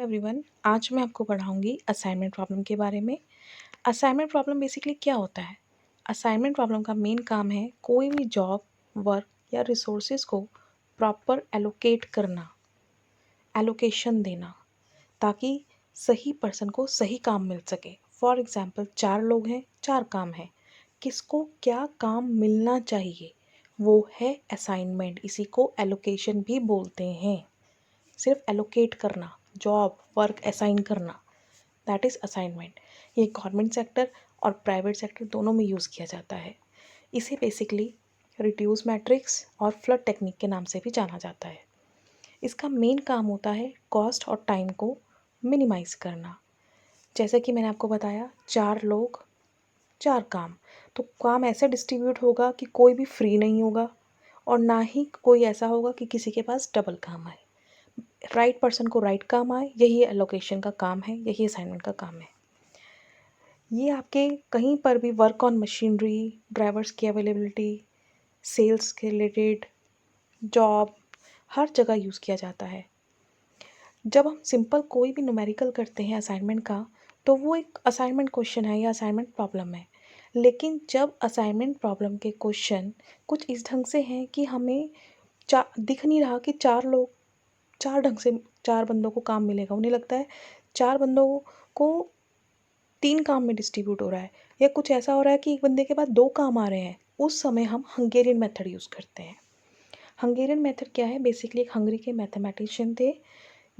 Everyone, आज मैं आपको पढ़ाऊँगी असाइनमेंट प्रॉब्लम के बारे में। असाइनमेंट प्रॉब्लम बेसिकली क्या होता है? असाइनमेंट प्रॉब्लम का मेन काम है कोई भी जॉब, वर्क या रिसोर्सेज़ को प्रॉपर एलोकेट करना, एलोकेशन देना, ताकि सही पर्सन को सही काम मिल सके। फॉर एग्ज़ाम्पल 4 लोग हैं, 4 काम हैं। किसको क्या काम मिलना चाहिए, वो है असाइनमेंट। इसी को एलोकेशन भी बोलते हैं। सिर्फ एलोकेट करना, जॉब वर्क असाइन करना, दैट इज़ असाइनमेंट। ये गवर्नमेंट सेक्टर और प्राइवेट सेक्टर दोनों में यूज़ किया जाता है। इसे बेसिकली रिड्यूस मैट्रिक्स और फ्लड टेक्निक के नाम से भी जाना जाता है। इसका मेन काम होता है कॉस्ट और टाइम को मिनिमाइज़ करना। जैसे कि मैंने आपको बताया 4 लोग 4 काम, तो काम ऐसे डिस्ट्रीब्यूट होगा कि कोई भी फ्री नहीं होगा और ना ही कोई ऐसा होगा कि किसी के पास डबल काम है। राइट पर्सन को राइट काम आए, यही एलोकेशन का काम है, यही असाइनमेंट का काम है। ये आपके कहीं पर भी वर्क ऑन मशीनरी, ड्राइवर्स की अवेलेबिलिटी, सेल्स के रिलेटेड, जॉब, हर जगह यूज़ किया जाता है। जब हम सिंपल कोई भी न्यूमेरिकल करते हैं असाइनमेंट का, तो वो एक असाइनमेंट क्वेश्चन है या असाइनमेंट प्रॉब्लम है। लेकिन जब असाइनमेंट प्रॉब्लम के क्वेश्चन कुछ इस ढंग से हैं कि हमें दिख नहीं रहा कि 4 लोग 4 ढंग से 4 बंदों को काम मिलेगा। उन्हें लगता है 4 बंदों को 3 काम में डिस्ट्रीब्यूट हो रहा है, या कुछ ऐसा हो रहा है कि एक बंदे के पास 2 काम आ रहे हैं। उस समय हम हंगेरियन मेथड यूज़ करते हैं। हंगेरियन मेथड क्या है? बेसिकली एक हंगरी के मैथमेटिशियन थे।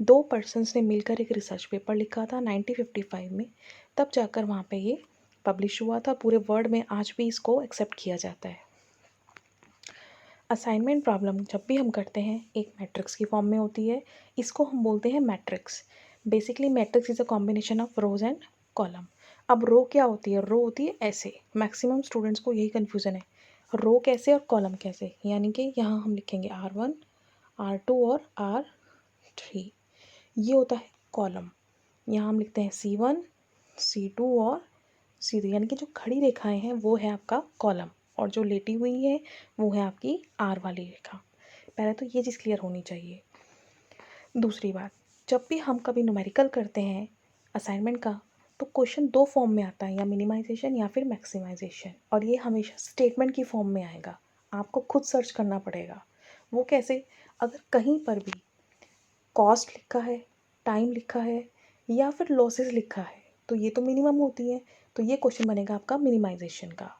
2 पर्सन्स ने मिलकर एक रिसर्च पेपर लिखा था 1955 में। तब जाकर वहाँ पे ये पब्लिश हुआ था। पूरे वर्ल्ड में आज भी इसको एक्सेप्ट किया जाता है। असाइनमेंट प्रॉब्लम जब भी हम करते हैं एक मैट्रिक्स की फॉर्म में होती है। इसको हम बोलते हैं matrix. Basically matrix is a combination of rose and column. अब रो क्या होती है? रो होती है ऐसे। मैक्सिमम स्टूडेंट्स को यही कन्फ्यूज़न है, रो कैसे और कॉलम कैसे। यानी कि यहाँ हम लिखेंगे R1, R2 और R3। ये होता है कॉलम। यहाँ हम लिखते हैं C1, C2 और C3, यानी कि जो खड़ी रेखाएं हैं वो है आपका कॉलम, और जो लेटी हुई है वो है आपकी आर वाली रेखा। पहले तो ये चीज़ क्लियर होनी चाहिए। दूसरी बात, जब भी हम कभी न्यूमेरिकल करते हैं असाइनमेंट का, तो क्वेश्चन 2 फॉर्म में आता है, या मिनिमाइजेशन या फिर मैक्सिमाइजेशन, और ये हमेशा स्टेटमेंट की फॉर्म में आएगा। आपको खुद सर्च करना पड़ेगा। वो कैसे? अगर कहीं पर भी कॉस्ट लिखा है, टाइम लिखा है या फिर लॉसेस लिखा है, तो ये तो मिनिमम होती है, तो ये क्वेश्चन बनेगा आपका मिनिमाइजेशन का।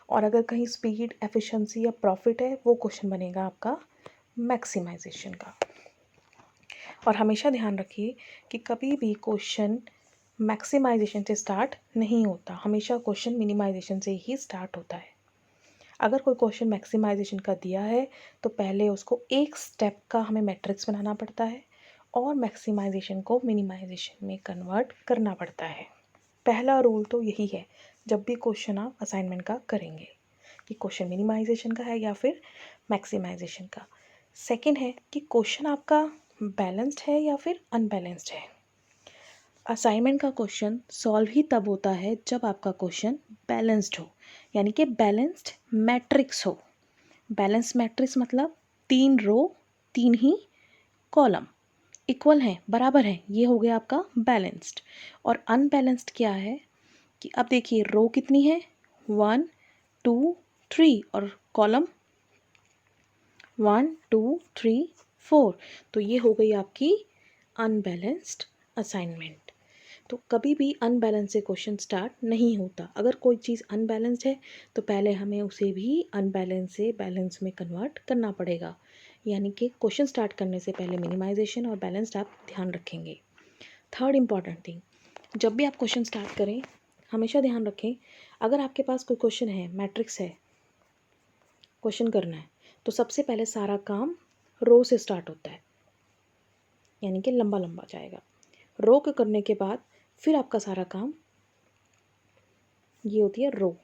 और अगर कहीं स्पीड, एफिशिएंसी या प्रॉफिट है, वो क्वेश्चन बनेगा आपका मैक्सिमाइजेशन का। और हमेशा ध्यान रखिए कि कभी भी क्वेश्चन मैक्सिमाइजेशन से स्टार्ट नहीं होता, हमेशा क्वेश्चन मिनिमाइजेशन से ही स्टार्ट होता है। अगर कोई क्वेश्चन मैक्सिमाइजेशन का दिया है, तो पहले उसको एक स्टेप का हमें मैट्रिक्स बनाना पड़ता है और मैक्सिमाइजेशन को मिनिमाइजेशन में कन्वर्ट करना पड़ता है। पहला रूल तो यही है जब भी क्वेश्चन आप असाइनमेंट का करेंगे, कि क्वेश्चन मिनिमाइजेशन का है या फिर मैक्सिमाइजेशन का। सेकंड है कि क्वेश्चन आपका बैलेंस्ड है या फिर अनबैलेंस्ड है। असाइनमेंट का क्वेश्चन सॉल्व ही तब होता है जब आपका क्वेश्चन बैलेंस्ड हो, यानी कि बैलेंस्ड मैट्रिक्स हो। बैलेंस मैट्रिक्स मतलब 3 रो 3 ही कॉलम इक्वल हैं, बराबर हैं, ये हो गया आपका बैलेंस्ड। और अनबैलेंस्ड क्या है कि अब देखिए रो कितनी है, 1 2 3, और कॉलम 1 2 3 4, तो ये हो गई आपकी अनबैलेंस्ड असाइनमेंट। तो कभी भी अनबैलेंस से क्वेश्चन स्टार्ट नहीं होता। अगर कोई चीज़ अनबैलेंस्ड है तो पहले हमें उसे भी अनबैलेंस से बैलेंस में कन्वर्ट करना पड़ेगा। यानी कि क्वेश्चन स्टार्ट करने से पहले मिनिमाइजेशन और बैलेंस्ड आप ध्यान रखेंगे। थर्ड इम्पॉर्टेंट थिंग, जब भी आप क्वेश्चन स्टार्ट करें हमेशा ध्यान रखें, अगर आपके पास कोई क्वेश्चन है, मैट्रिक्स है, क्वेश्चन करना है, तो सबसे पहले सारा काम रो से स्टार्ट होता है, यानी कि लंबा लंबा जाएगा। रो के करने के बाद फिर आपका सारा काम, ये होती है रो,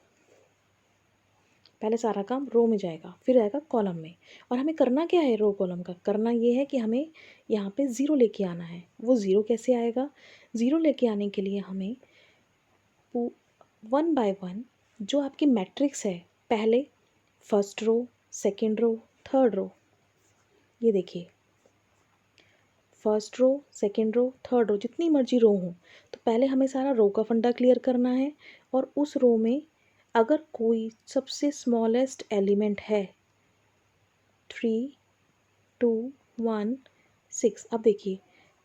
पहले सारा काम रो में जाएगा फिर आएगा कॉलम में। और हमें करना क्या है रो कॉलम का? करना ये है कि हमें यहाँ पे ज़ीरो लेके आना है। वो ज़ीरो कैसे आएगा? ज़ीरो लेके आने के लिए हमें 1 बाय 1 जो आपकी मैट्रिक्स है, पहले first row, second row, third row, ये देखिए first row, second row, third row, जितनी मर्जी रो हो, तो पहले हमें सारा रो का फंडा क्लियर करना है। और उस रो में अगर कोई सबसे स्मॉलेस्ट एलिमेंट है 3, 2, 1, 6। अब देखिए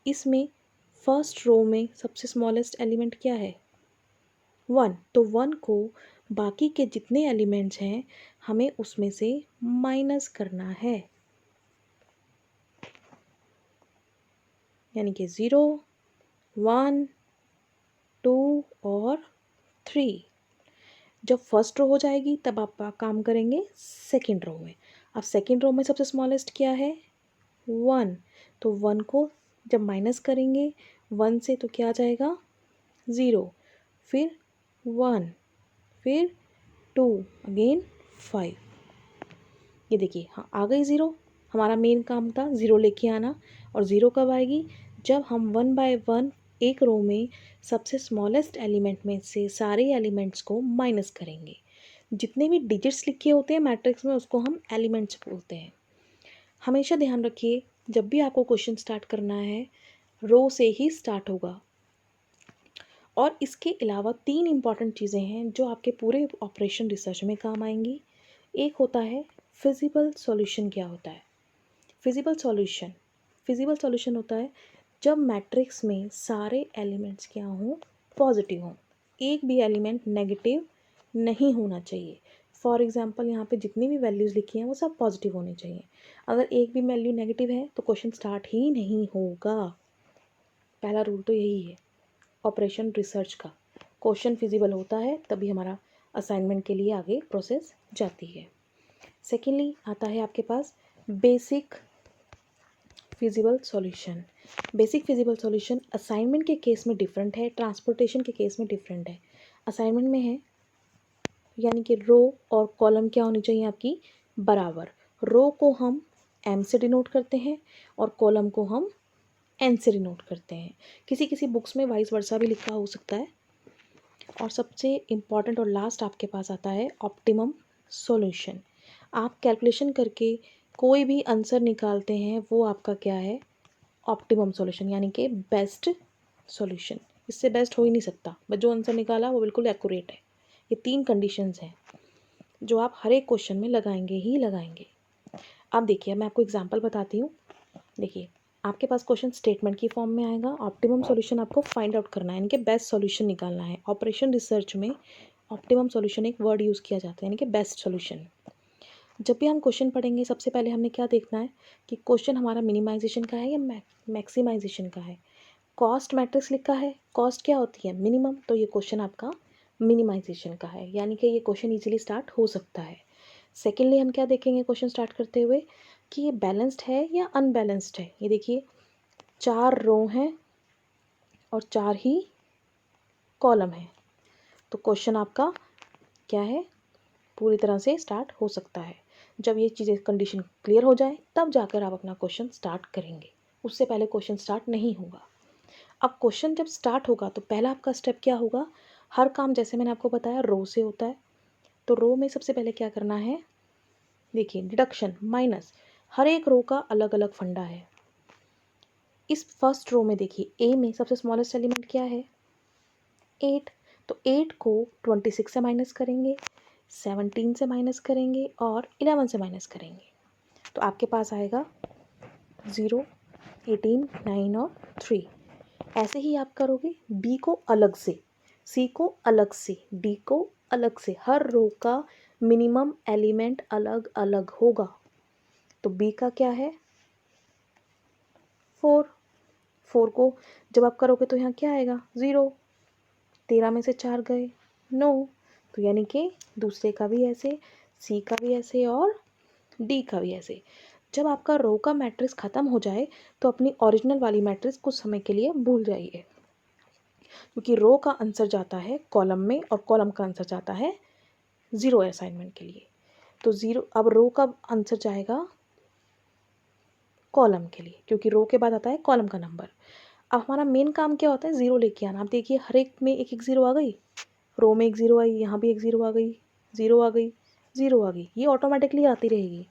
इसमें फर्स्ट रो में सबसे स्मॉलेस्ट एलिमेंट क्या है 1, तो 1 को बाकी के जितने एलिमेंट्स हैं हमें उसमें से माइनस करना है, यानी कि 0, 1, 2 और 3। जब फर्स्ट रो हो जाएगी तब आप काम करेंगे सेकेंड रो में। अब सेकेंड रो में सबसे स्मॉलेस्ट क्या है 1, तो 1 को जब माइनस करेंगे 1 से तो क्या आ जाएगा 0, फिर 1, फिर 2, अगेन 5। ये देखिए हाँ आ गई 0। हमारा मेन काम था 0 लेके आना। और 0 कब आएगी जब हम 1 बाय 1 एक रो में सबसे स्मॉलेस्ट एलिमेंट में से सारे एलिमेंट्स को माइनस करेंगे। जितने भी डिजिट्स लिखे होते हैं मैट्रिक्स में उसको हम एलिमेंट्स बोलते हैं। हमेशा ध्यान रखिए जब भी आपको क्वेश्चन स्टार्ट करना है रो से ही स्टार्ट होगा। और इसके अलावा 3 इंपॉर्टेंट चीज़ें हैं जो आपके पूरे ऑपरेशन रिसर्च में काम आएंगी। एक होता है फिजिबल सॉल्यूशन। क्या होता है फिजिबल सॉल्यूशन? फिजिबल सॉल्यूशन होता है जब मैट्रिक्स में सारे एलिमेंट्स क्या हों पॉजिटिव हों, एक भी एलिमेंट नेगेटिव नहीं होना चाहिए। फॉर एग्जांपल यहाँ पे जितनी भी वैल्यूज़ लिखी हैं वो सब पॉजिटिव होनी चाहिए। अगर एक भी वैल्यू नेगेटिव है तो क्वेश्चन स्टार्ट ही नहीं होगा। पहला रूल तो यही है ऑपरेशन रिसर्च का। क्वेश्चन फिजिबल होता है तभी हमारा असाइनमेंट के लिए आगे प्रोसेस जाती है। सेकेंडली आता है आपके पास basic feasible solution. Basic feasible solution assignment के केस में डिफरेंट है, ट्रांसपोर्टेशन के केस में डिफरेंट है। असाइनमेंट में है यानी कि रो और कॉलम क्या होनी चाहिए आपकी बराबर। रो को हम एम से डिनोट करते हैं और कॉलम को हम एन से डिनोट करते हैं। किसी किसी बुक्स में वाइस वर्सा भी लिखा हो सकता है। और सबसे इम्पॉर्टेंट और लास्ट आपके पास आता है ऑप्टिमम सॉल्यूशन। आप कैलकुलेशन करके कोई भी आंसर निकालते हैं वो आपका क्या है ऑप्टिमम सॉल्यूशन, यानी कि बेस्ट सॉल्यूशन। इससे बेस्ट हो ही नहीं सकता, बस जो आंसर निकाला वो बिल्कुल एक्यूरेट है। ये 3 कंडीशंस हैं जो आप हर एक क्वेश्चन में लगाएंगे ही लगाएंगे। अब देखिए मैं आपको एग्जांपल बताती हूँ। देखिए आपके पास क्वेश्चन स्टेटमेंट की फॉर्म में आएगा। ऑप्टिमम सॉल्यूशन आपको फाइंड आउट करना है, यानी कि बेस्ट सॉल्यूशन निकालना है। ऑपरेशन रिसर्च में ऑप्टिमम सॉल्यूशन एक वर्ड यूज़ किया जाता है, यानी कि बेस्ट सॉल्यूशन। जब भी हम क्वेश्चन पढ़ेंगे सबसे पहले हमने क्या देखना है कि क्वेश्चन हमारा मिनिमाइजेशन का है या मैक्सिमाइजेशन का है। कॉस्ट मैट्रिक्स लिखा है, कॉस्ट क्या होती है मिनिमम, तो ये क्वेश्चन आपका मिनिमाइजेशन का है, यानी कि ये क्वेश्चन इजीली स्टार्ट हो सकता है। सेकेंडली हम क्या देखेंगे क्वेश्चन स्टार्ट करते हुए कि ये बैलेंस्ड है या अनबैलेंस्ड है। ये देखिए 4 रो हैं और 4 ही कॉलम है, तो क्वेश्चन आपका क्या है पूरी तरह से स्टार्ट हो सकता है। जब ये चीज़ें कंडीशन क्लियर हो जाए तब जाकर आप अपना क्वेश्चन स्टार्ट करेंगे, उससे पहले क्वेश्चन स्टार्ट नहीं होगा। अब क्वेश्चन जब स्टार्ट होगा तो पहला आपका स्टेप क्या होगा, हर काम जैसे मैंने आपको बताया रो से होता है। तो रो में सबसे पहले क्या करना है, देखिए डिडक्शन माइनस, हर एक रो का अलग अलग फंडा है। इस फर्स्ट रो में देखिए ए में सबसे स्मॉलेस्ट एलिमेंट क्या है 8, तो 8 को 26 से माइनस करेंगे, 17 से माइनस करेंगे और 11 से माइनस करेंगे, तो आपके पास आएगा 0, 18, 9 और 3। ऐसे ही आप करोगे बी को अलग से, सी को अलग से, डी को अलग से, हर रो का मिनिमम एलिमेंट अलग अलग होगा। तो बी का क्या है 4, 4 को जब आप करोगे तो यहाँ क्या आएगा 0, 13 में से 4 गए 9, तो यानी कि दूसरे का भी ऐसे, सी का भी ऐसे और डी का भी ऐसे। जब आपका रो का मैट्रिक्स ख़त्म हो जाए तो अपनी ओरिजिनल वाली मैट्रिक्स कुछ समय के लिए भूल जाइए, क्योंकि रो का आंसर जाता है कॉलम में और कॉलम का आंसर जाता है 0 असाइनमेंट के लिए। तो 0 अब रो का आंसर जाएगा कॉलम के लिए, क्योंकि रो के बाद आता है कॉलम का नंबर। अब हमारा मेन काम क्या होता है 0 लेके आना। आप देखिए हर एक में एक एक 0 आ गई, रो में एक 0 आई, यहाँ भी एक 0 आ गई, 0 आ गई, 0 आ गई, ये ऑटोमेटिकली आती रहेगी।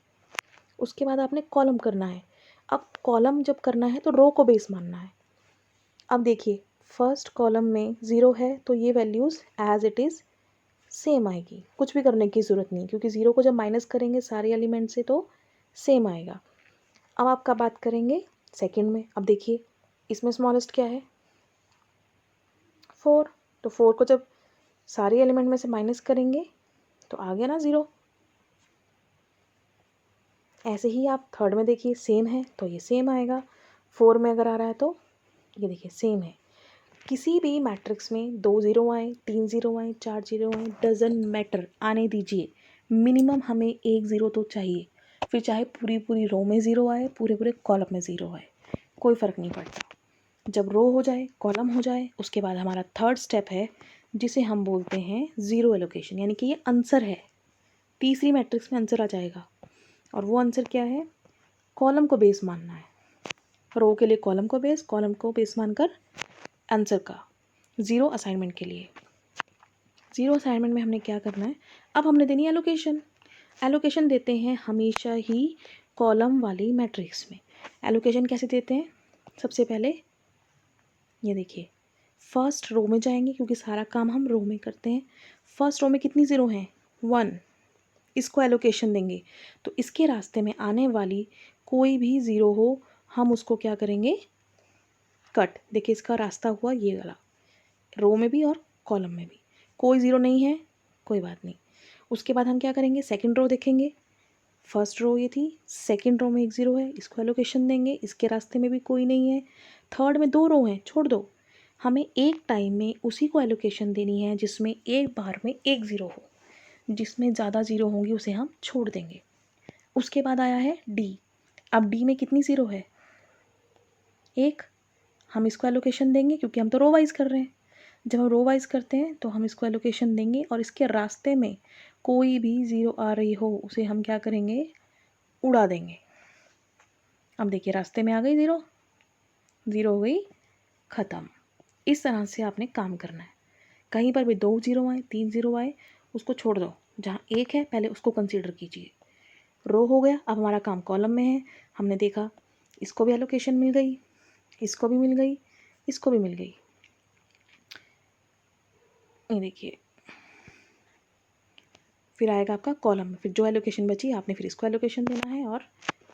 उसके बाद आपने कॉलम करना है। अब कॉलम जब करना है तो रो को बेस मानना है। अब देखिए फर्स्ट कॉलम में 0 है तो ये values as it is same आएगी, कुछ भी करने की ज़रूरत नहीं, क्योंकि 0 को जब माइनस करेंगे सारे एलिमेंट से तो सेम आएगा। अब आपका बात करेंगे सेकंड में। अब देखिए इसमें स्मॉलेस्ट क्या है, 4, तो 4 को जब सारे एलिमेंट में से माइनस करेंगे तो आ गया ना 0। ऐसे ही आप थर्ड में देखिए सेम है तो ये सेम आएगा, 4 में अगर आ रहा है तो ये देखिए सेम है। किसी भी मैट्रिक्स में 2 ज़ीरो आए, 3 ज़ीरो आए, 4 ज़ीरो आए, डजंट मैटर, आने दीजिए, मिनिमम हमें 1 ज़ीरो तो चाहिए। फिर चाहे पूरी पूरी रो में ज़ीरो आए, पूरे पूरे कॉलम में ज़ीरो आए, कोई फ़र्क नहीं पड़ता। जब रो हो जाए, कॉलम हो जाए, उसके बाद हमारा थर्ड स्टेप है जिसे हम बोलते हैं ज़ीरो एलोकेशन, यानी कि ये आंसर है। तीसरी मैट्रिक्स में आंसर आ जाएगा और वो आंसर क्या है, कॉलम को बेस मानना है। रो के लिए कॉलम को बेस मानकर आंसर का ज़ीरो असाइनमेंट के लिए। ज़ीरो असाइनमेंट में हमने क्या करना है, अब हमने देनी है एलोकेशन। एलोकेशन देते हैं हमेशा ही कॉलम वाली मैट्रिक्स में। एलोकेशन कैसे देते हैं, सबसे पहले ये देखिए फर्स्ट रो में जाएंगे, क्योंकि सारा काम हम रो में करते हैं। फर्स्ट रो में कितनी ज़ीरो हैं, 1, इसको एलोकेशन देंगे। तो इसके रास्ते में आने वाली कोई भी ज़ीरो हो हम उसको क्या करेंगे, कट। देखिए इसका रास्ता हुआ ये वाला, रो में भी और कॉलम में भी कोई ज़ीरो नहीं है, कोई बात नहीं। उसके बाद हम क्या करेंगे, सेकंड रो देखेंगे। फर्स्ट रो ये थी, सेकंड रो में एक ज़ीरो है, इसको एलोकेशन देंगे, इसके रास्ते में भी कोई नहीं है। थर्ड में 2 रो हैं, छोड़ दो, हमें एक टाइम में उसी को एलोकेशन देनी है जिसमें एक बार में एक ज़ीरो हो, जिसमें ज़्यादा ज़ीरो होंगी उसे हम छोड़ देंगे। उसके बाद आया है डी। अब डी में कितनी ज़ीरो है, एक, हम इसको एलोकेशन देंगे क्योंकि हम तो रो वाइज कर रहे हैं। जब हम रो वाइज करते हैं तो हम इसको एलोकेशन देंगे और इसके रास्ते में कोई भी ज़ीरो आ रही हो उसे हम क्या करेंगे, उड़ा देंगे। अब देखिए रास्ते में आ गई ज़ीरो, ज़ीरो हो गई ख़त्म। इस तरह से आपने काम करना है। कहीं पर भी 2 ज़ीरो आए, 3 ज़ीरो आए, उसको छोड़ दो, जहाँ एक है पहले उसको कंसीडर कीजिए। रो हो गया, अब हमारा काम कॉलम में है। हमने देखा इसको भी एलोकेशन मिल गई, इसको भी मिल गई, इसको भी मिल गई। ये देखिए फिर आएगा आपका कॉलम में, फिर जो एलोकेशन बची आपने फिर इसको एलोकेशन देना है और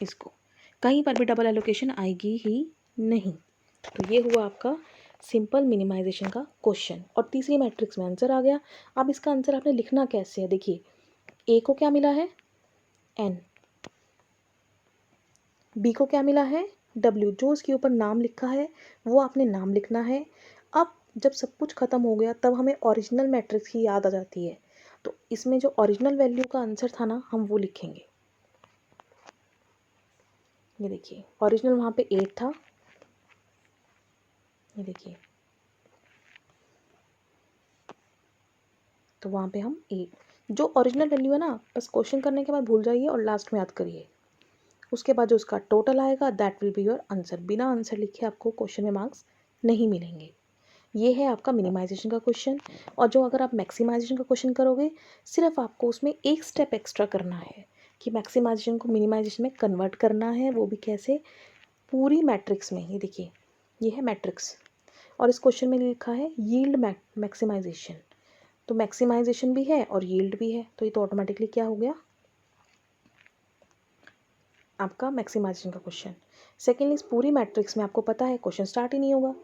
इसको, कहीं पर भी डबल एलोकेशन आएगी ही नहीं। तो ये हुआ आपका सिंपल मिनिमाइजेशन का क्वेश्चन और तीसरी मैट्रिक्स में आंसर आ गया। अब इसका आंसर आपने लिखना कैसे है, देखिए ए को क्या मिला है, एन, बी को क्या मिला है, डब्ल्यू, जो उसके ऊपर नाम लिखा है वो आपने नाम लिखना है। अब जब सब कुछ ख़त्म हो गया तब हमें ओरिजिनल मैट्रिक्स की याद आ जाती है, तो इसमें जो ओरिजिनल वैल्यू का आंसर था ना हम वो लिखेंगे। ये देखिए ओरिजिनल वहाँ पे 8 था, ये देखिए, तो वहाँ पे हम 8, जो ओरिजिनल वैल्यू है ना बस क्वेश्चन करने के बाद भूल जाइए और लास्ट में याद करिए। उसके बाद जो उसका टोटल आएगा that will be your answer. बिना आंसर लिखे आपको क्वेश्चन में मार्क्स नहीं मिलेंगे। ये है आपका मिनिमाइजेशन का क्वेश्चन। और जो अगर आप मैक्सिमाइजेशन का क्वेश्चन करोगे सिर्फ आपको उसमें एक स्टेप एक्स्ट्रा करना है कि मैक्सिमाइजेशन को मिनिमाइजेशन में कन्वर्ट करना है, वो भी कैसे, पूरी मैट्रिक्स में। ये देखिए ये है मैट्रिक्स और इस क्वेश्चन में लिखा है यील्ड मैक्सिमाइजेशन, तो मैक्सिमाइजेशन भी है और यील्ड भी है, तो ये तो ऑटोमेटिकली क्या हो गया आपका मैक्सिमाइजेशन का क्वेश्चन। सेकेंडली इस पूरी मैट्रिक्स में आपको पता है क्वेश्चन स्टार्ट ही नहीं होगा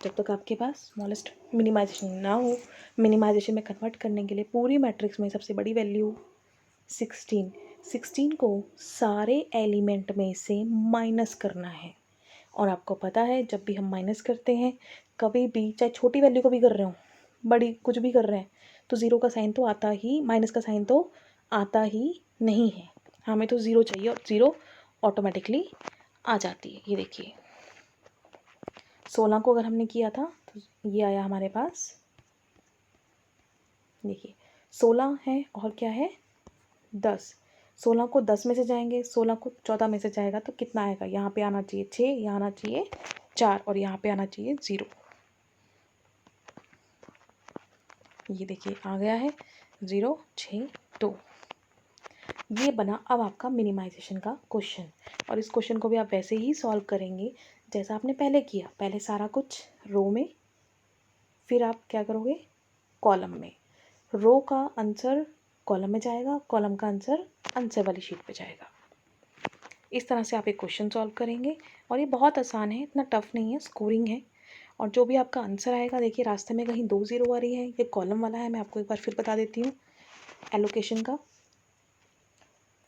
जब तक आपके पास स्मॉलेस्ट मिनिमाइजेशन ना हो। मिनिमाइजेशन में कन्वर्ट करने के लिए पूरी मैट्रिक्स में सबसे बड़ी वैल्यू 16 को सारे एलिमेंट में से माइनस करना है। और आपको पता है जब भी हम माइनस करते हैं कभी भी, चाहे छोटी वैल्यू को भी कर रहे हो, बड़ी कुछ भी कर रहे हैं, तो ज़ीरो का साइन तो आता ही, माइनस का साइन तो आता ही नहीं है। हमें तो ज़ीरो चाहिए और ज़ीरो ऑटोमेटिकली आ जाती है। ये देखिए 16 को अगर हमने किया था तो ये आया हमारे पास, देखिए 16 है और क्या है 10। 16 को 10 में से जाएंगे, 16 को 14 में से जाएगा तो कितना आएगा, यहाँ पे आना चाहिए 6, यहाँ आना चाहिए 4 और यहाँ पे आना चाहिए 0। ये देखिए आ गया है 0, 6, 2। ये बना अब आपका मिनिमाइजेशन का क्वेश्चन। और इस क्वेश्चन को भी आप वैसे ही सॉल्व करेंगे जैसा आपने पहले किया। पहले सारा कुछ रो में, फिर आप क्या करोगे कॉलम में। रो का आंसर कॉलम में जाएगा, कॉलम का आंसर आंसर वाली शीट पे जाएगा। इस तरह से आप एक क्वेश्चन सॉल्व करेंगे और ये बहुत आसान है, इतना टफ नहीं है, स्कोरिंग है। और जो भी आपका आंसर आएगा, देखिए रास्ते में कहीं 2 0 आ रही है, ये कॉलम वाला है। मैं आपको एक बार फिर बता देती हूँ एलोकेशन का।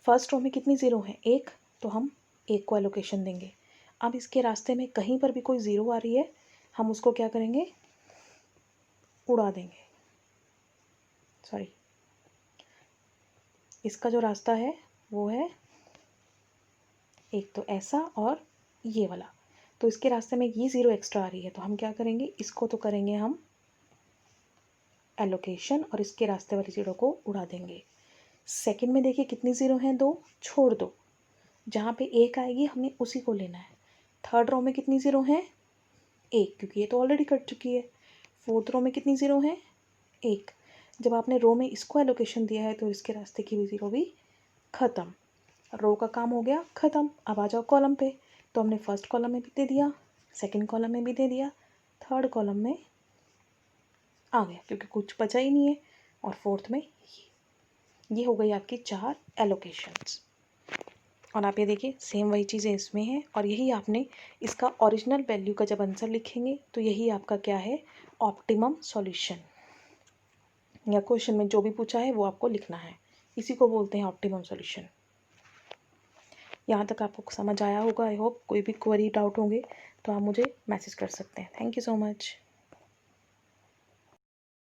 फर्स्ट रो में कितनी ज़ीरो है, एक, तो हम एक को एलोकेशन देंगे। अब इसके रास्ते में कहीं पर भी कोई ज़ीरो आ रही है, हम उसको क्या करेंगे, उड़ा देंगे। सॉरी, इसका जो रास्ता है वो है एक, तो ऐसा और ये वाला। तो इसके रास्ते में ये ज़ीरो एक्स्ट्रा आ रही है, तो हम क्या करेंगे, इसको तो करेंगे हम एलोकेशन और इसके रास्ते वाली ज़ीरो को उड़ा देंगे। सेकंड में देखिए कितनी ज़ीरो हैं, दो, छोड़ दो। जहाँ पे एक आएगी हमने उसी को लेना है। थर्ड रो में कितनी ज़ीरो हैं, एक, क्योंकि ये तो ऑलरेडी कट चुकी है। फोर्थ रो में कितनी ज़ीरो हैं, एक। जब आपने रो में इसको एलोकेशन दिया है तो इसके रास्ते की भी ज़ीरो भी ख़त्म। रो का काम हो गया ख़त्म। अब आ जाओ कॉलम पे। तो हमने फर्स्ट कॉलम में भी दे दिया, सेकंड कॉलम में भी दे दिया, थर्ड कॉलम में आ गया क्योंकि कुछ बचा ही नहीं है। और फोर्थ में ये हो गई आपकी 4 एलोकेशंस। और आप ये देखिए सेम वही चीज़ें इसमें हैं। और यही आपने इसका ओरिजिनल वैल्यू का जब आंसर लिखेंगे तो यही आपका क्या है, ऑप्टिमम सॉल्यूशन। या क्वेश्चन में जो भी पूछा है वो आपको लिखना है, इसी को बोलते हैं ऑप्टिमम सॉल्यूशन। यहाँ तक आपको समझ आया होगा आई होप। कोई भी क्वेरी डाउट होंगे तो आप मुझे मैसेज कर सकते हैं। Thank you so much.